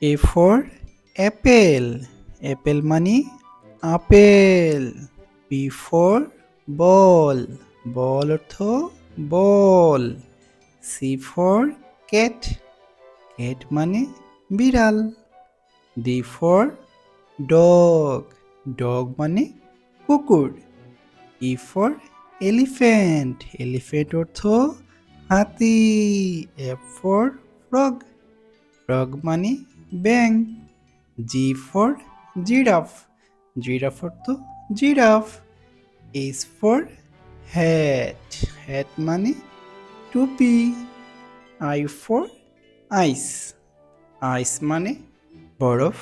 A for apple. Apple মানে apple. B for ball. Ball অর্থ বল। C for cat. Cat মানে বিড়াল। D for dog. Dog মানে কুকুর। E for elephant. Elephant অর্থ হাতি। F for frog. Frog মানে ব্যাঙ। G for giraffe. Giraffe অর্থ giraffe. H for hat. Hat মানে টুপি। I for ice. Ice মানে বরফ।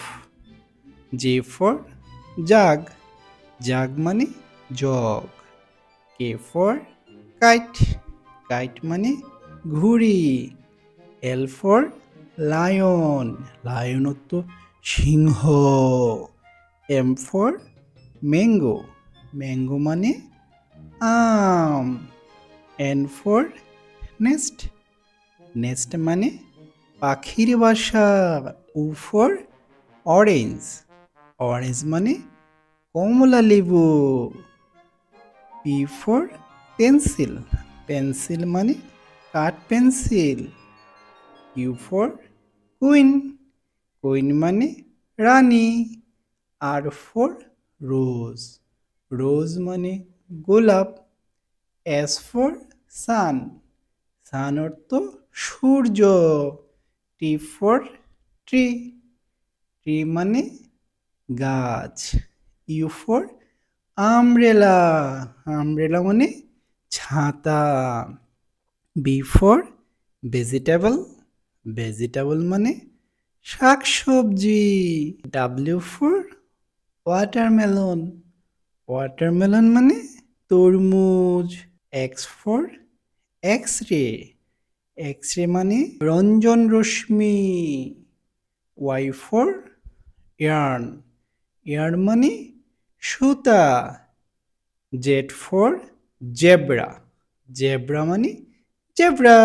J for jug. Jug মানে jug. K for kite. Kite মানে ঘুড়ি। L for lion. Lion অর্থ সিংহ। M for mango. Mango মানে আম। N for nest. Nest মানে পাখির বাসা। U for orange. Orange মানে কমলা লেবু। P for pencil. Pencil মানে কাঠ pencil. Q for queen. Queen মানে রানী। R for rose. Rose মানে গোলাপ। S for sun. Sun অর্থ সূর্য। T for tree. Tree মানে গাছ। U for umbrella. Umbrella মানে ছাতা। B for vegetable. Vegetable মানে শাকসবজি। W for watermelon. Watermelon মানে তরমুজ। X for X-ray. X-ray মানে রঞ্জন রশ্মি। Y for yarn. Yarn মানে সুতা। Z for zebra. Zebra মানে জেব্রা।